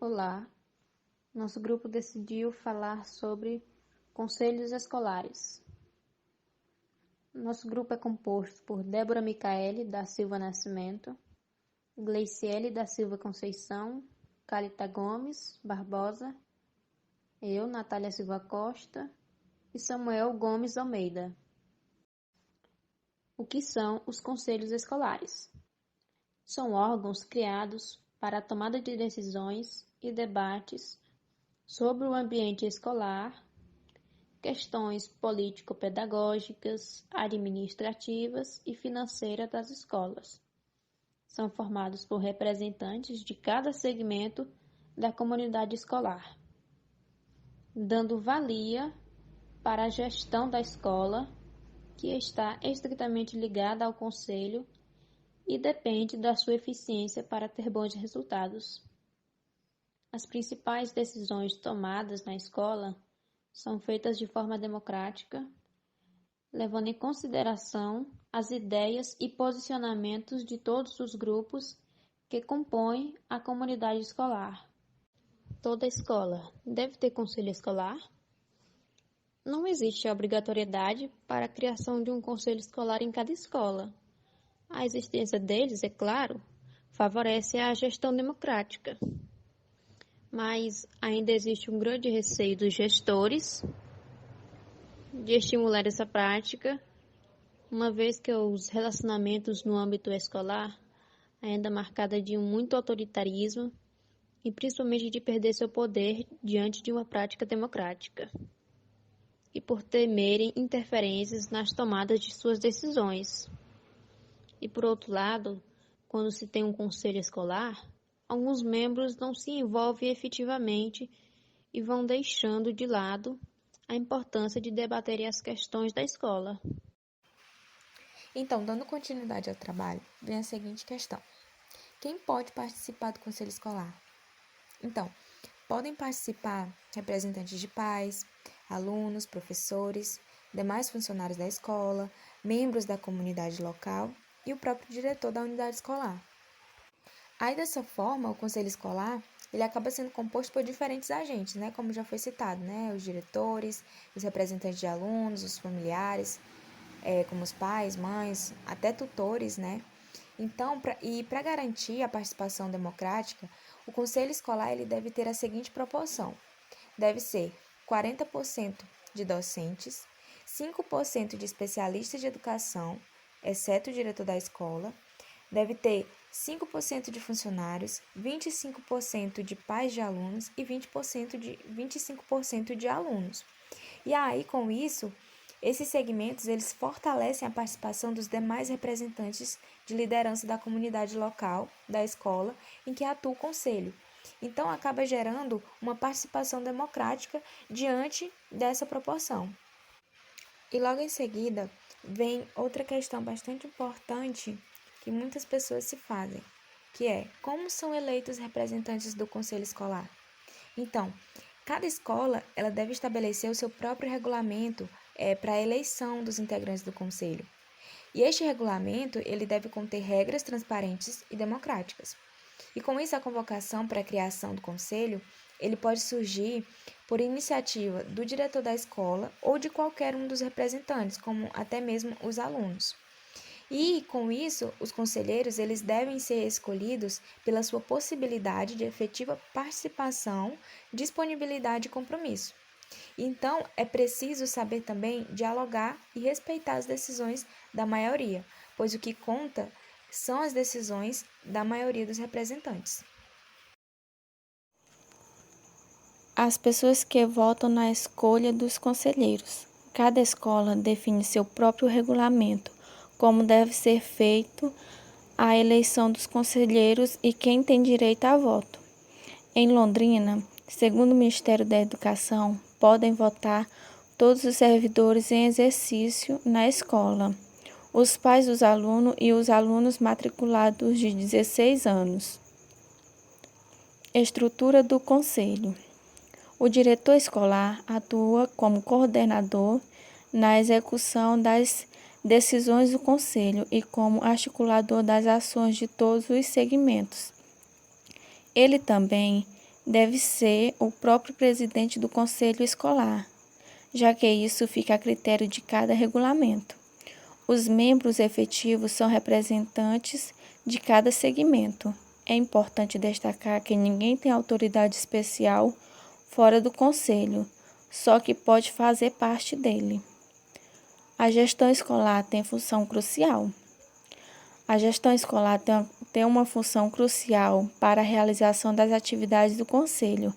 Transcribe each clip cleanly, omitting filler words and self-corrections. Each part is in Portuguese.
Olá, nosso grupo decidiu falar sobre conselhos escolares. Nosso grupo é composto por Débora Micaele da Silva Nascimento, Gleiciele da Silva Conceição, Calita Gomes Barbosa, eu, Natália Silva Costa e Samuel Gomes Almeida. O que são os conselhos escolares? São órgãos criados para a tomada de decisões e debates sobre o ambiente escolar, questões político-pedagógicas, administrativas e financeiras das escolas. São formados por representantes de cada segmento da comunidade escolar, dando valia para a gestão da escola, que está estritamente ligada ao conselho e depende da sua eficiência para ter bons resultados. As principais decisões tomadas na escola são feitas de forma democrática, levando em consideração as ideias e posicionamentos de todos os grupos que compõem a comunidade escolar. Toda escola deve ter conselho escolar? Não existe obrigatoriedade para a criação de um conselho escolar em cada escola. A existência deles, é claro, favorece a gestão democrática. Mas ainda existe um grande receio dos gestores de estimular essa prática, uma vez que os relacionamentos no âmbito escolar ainda marcada de muito autoritarismo e principalmente de perder seu poder diante de uma prática democrática, e por temerem interferências nas tomadas de suas decisões. E por outro lado, quando se tem um conselho escolar, alguns membros não se envolvem efetivamente e vão deixando de lado a importância de debater as questões da escola. Então, dando continuidade ao trabalho, vem a seguinte questão: quem pode participar do conselho escolar? Então, podem participar representantes de pais, alunos, professores, demais funcionários da escola, membros da comunidade local e o próprio diretor da unidade escolar. Aí, dessa forma, o conselho escolar ele acaba sendo composto por diferentes agentes, como já foi citado, os diretores, os representantes de alunos, os familiares, como os pais, mães, até tutores, Então, para garantir a participação democrática, o conselho escolar ele deve ter a seguinte proporção: deve ser 40% de docentes, 5% de especialistas de educação, exceto o diretor da escola, deve ter 5% de funcionários, 25% de pais de alunos e 25% de alunos. E aí, com isso, esses segmentos eles fortalecem a participação dos demais representantes de liderança da comunidade local, da escola, em que atua o conselho. Então, acaba gerando uma participação democrática diante dessa proporção. E logo em seguida, vem outra questão bastante importante que muitas pessoas se fazem, que é como são eleitos os representantes do conselho escolar. Então, cada escola ela deve estabelecer o seu próprio regulamento para a eleição dos integrantes do conselho. E este regulamento ele deve conter regras transparentes e democráticas. E com isso, a convocação para a criação do conselho ele pode surgir por iniciativa do diretor da escola ou de qualquer um dos representantes, como até mesmo os alunos. E, com isso, os conselheiros eles devem ser escolhidos pela sua possibilidade de efetiva participação, disponibilidade e compromisso. Então, é preciso saber também dialogar e respeitar as decisões da maioria, pois o que conta são as decisões da maioria dos representantes. As pessoas que votam na escolha dos conselheiros. Cada escola define seu próprio regulamento, como deve ser feito a eleição dos conselheiros e quem tem direito a voto. Em Londrina, segundo o Ministério da Educação, podem votar todos os servidores em exercício na escola, os pais dos alunos e os alunos matriculados de 16 anos. Estrutura do Conselho. O diretor escolar atua como coordenador na execução das decisões do Conselho e como articulador das ações de todos os segmentos. Ele também deve ser o próprio presidente do conselho escolar, já que isso fica a critério de cada regulamento. Os membros efetivos são representantes de cada segmento. É importante destacar que ninguém tem autoridade especial fora do conselho, só que pode fazer parte dele. A gestão escolar tem função crucial. A gestão escolar tem uma função crucial para a realização das atividades do conselho.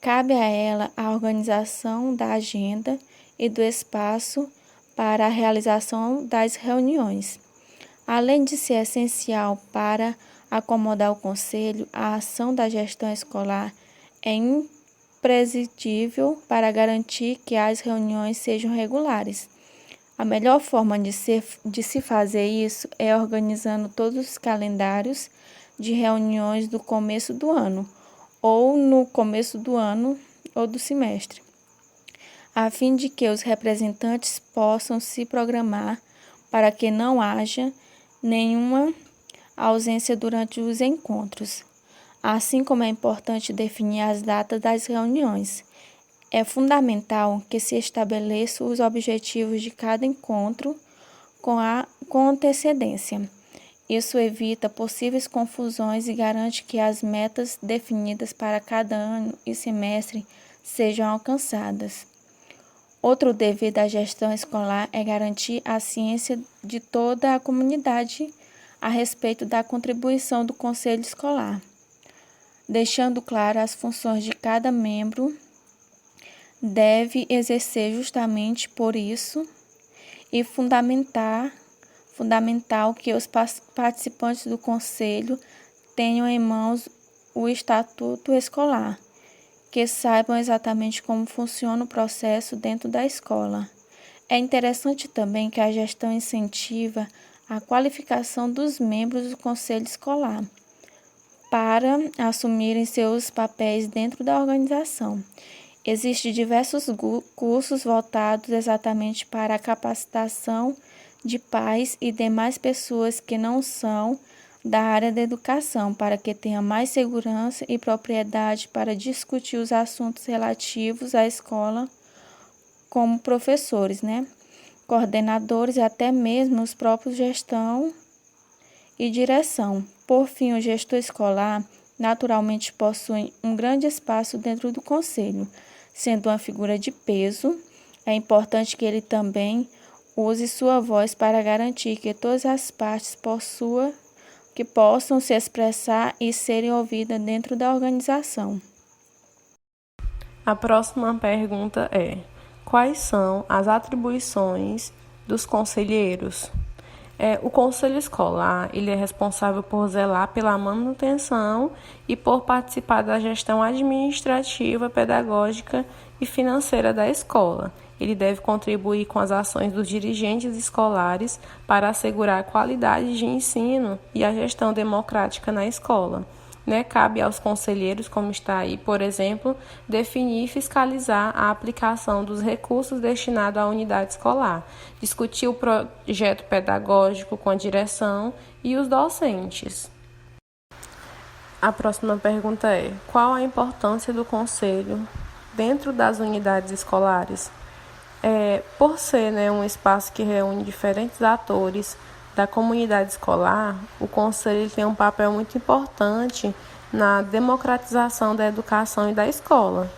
Cabe a ela a organização da agenda e do espaço para a realização das reuniões. Além de ser essencial para acomodar o conselho, a ação da gestão escolar é imprescindível para garantir que as reuniões sejam regulares. A melhor forma de se fazer isso é organizando todos os calendários de reuniões do começo do ano, ou no começo do ano ou do semestre, a fim de que os representantes possam se programar para que não haja nenhuma ausência durante os encontros. Assim como é importante definir as datas das reuniões, é fundamental que se estabeleçam os objetivos de cada encontro com antecedência. Isso evita possíveis confusões e garante que as metas definidas para cada ano e semestre sejam alcançadas. Outro dever da gestão escolar é garantir a ciência de toda a comunidade a respeito da contribuição do conselho escolar, deixando claro as funções de cada membro. Deve exercer justamente por isso e fundamental que os participantes do conselho tenham em mãos o estatuto escolar, que saibam exatamente como funciona o processo dentro da escola. É interessante também que a gestão incentiva a qualificação dos membros do conselho escolar para assumirem seus papéis dentro da organização. Existem diversos cursos voltados exatamente para a capacitação de pais e demais pessoas que não são da área da educação, para que tenham mais segurança e propriedade para discutir os assuntos relativos à escola, como professores, coordenadores e até mesmo os próprios gestão e direção. Por fim, o gestor escolar naturalmente possui um grande espaço dentro do conselho. Sendo uma figura de peso, é importante que ele também use sua voz para garantir que todas as partes possam se expressar e serem ouvidas dentro da organização. A próxima pergunta é: quais são as atribuições dos conselheiros? O conselho escolar ele é responsável por zelar pela manutenção e por participar da gestão administrativa, pedagógica e financeira da escola. Ele deve contribuir com as ações dos dirigentes escolares para assegurar a qualidade de ensino e a gestão democrática na escola. Cabe aos conselheiros, como está aí, por exemplo, definir e fiscalizar a aplicação dos recursos destinados à unidade escolar, discutir o projeto pedagógico com a direção e os docentes. A próxima pergunta é: qual a importância do conselho dentro das unidades escolares? Por ser um espaço que reúne diferentes atores da comunidade escolar, o conselho tem um papel muito importante na democratização da educação e da escola.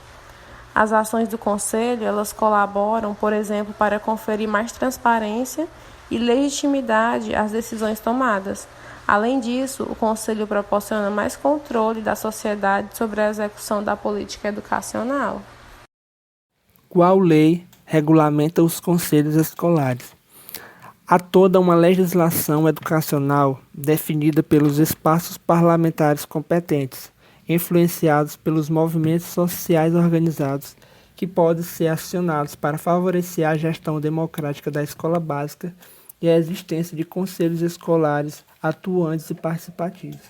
As ações do conselho, elas colaboram, por exemplo, para conferir mais transparência e legitimidade às decisões tomadas. Além disso, o conselho proporciona mais controle da sociedade sobre a execução da política educacional. Qual lei regulamenta os conselhos escolares? Há toda uma legislação educacional definida pelos espaços parlamentares competentes, influenciados pelos movimentos sociais organizados, que podem ser acionados para favorecer a gestão democrática da escola básica e a existência de conselhos escolares atuantes e participativos.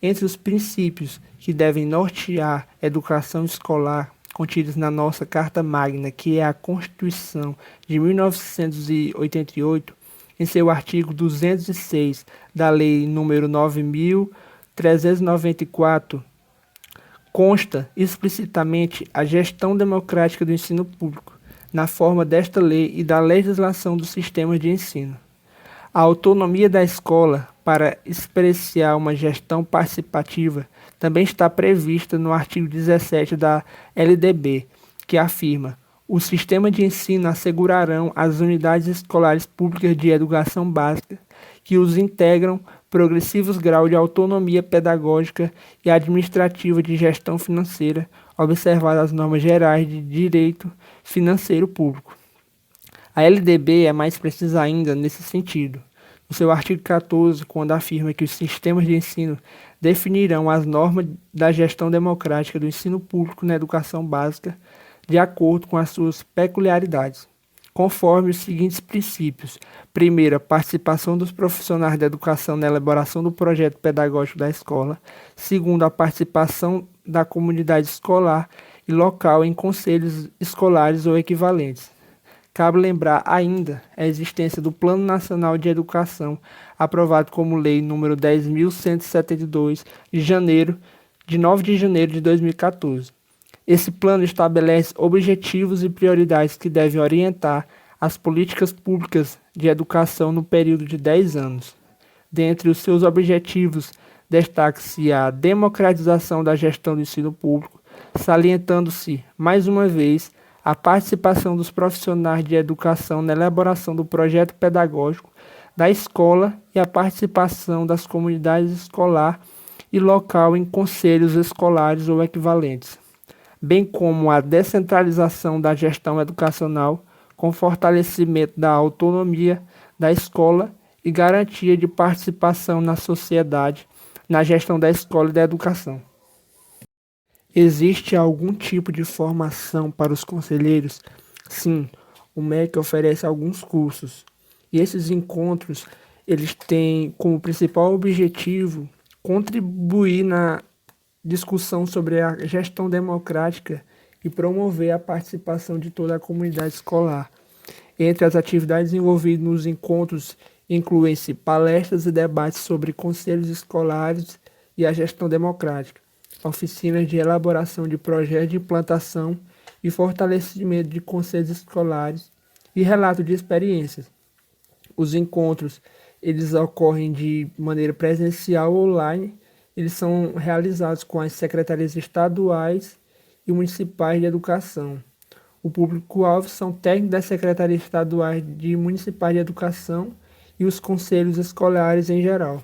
Entre os princípios que devem nortear a educação escolar contidos na nossa Carta Magna, que é a Constituição de 1988, em seu artigo 206 da Lei nº 9.394, consta explicitamente a gestão democrática do ensino público, na forma desta lei e da legislação dos sistemas de ensino. A autonomia da escola para experienciar uma gestão participativa também está prevista no artigo 17 da LDB, que afirma: o sistema de ensino assegurarão às unidades escolares públicas de educação básica que os integram progressivos graus de autonomia pedagógica e administrativa de gestão financeira, observadas as normas gerais de direito financeiro público. A LDB é mais precisa ainda nesse sentido. No seu artigo 14, quando afirma que os sistemas de ensino definirão as normas da gestão democrática do ensino público na educação básica de acordo com as suas peculiaridades, conforme os seguintes princípios. Primeiro, a participação dos profissionais da educação na elaboração do projeto pedagógico da escola. Segundo, a participação da comunidade escolar e local em conselhos escolares ou equivalentes. Cabe lembrar ainda a existência do Plano Nacional de Educação, aprovado como Lei nº 10.172, de 9 de janeiro de 2014. Esse plano estabelece objetivos e prioridades que devem orientar as políticas públicas de educação no período de 10 anos. Dentre os seus objetivos, destaca-se a democratização da gestão do ensino público, salientando-se, mais uma vez, a participação dos profissionais de educação na elaboração do projeto pedagógico da escola e a participação das comunidades escolar e local em conselhos escolares ou equivalentes, bem como a descentralização da gestão educacional com fortalecimento da autonomia da escola e garantia de participação na sociedade na gestão da escola e da educação. Existe algum tipo de formação para os conselheiros? Sim, o MEC oferece alguns cursos. E esses encontros, eles têm como principal objetivo contribuir na discussão sobre a gestão democrática e promover a participação de toda a comunidade escolar. Entre as atividades envolvidas nos encontros incluem-se palestras e debates sobre conselhos escolares e a gestão democrática, oficinas de elaboração de projetos de implantação e fortalecimento de conselhos escolares e relato de experiências. Os encontros, eles ocorrem de maneira presencial ou online. Eles são realizados com as secretarias estaduais e municipais de educação. O público-alvo são técnicos das secretarias estaduais e municipais de educação e os conselhos escolares em geral.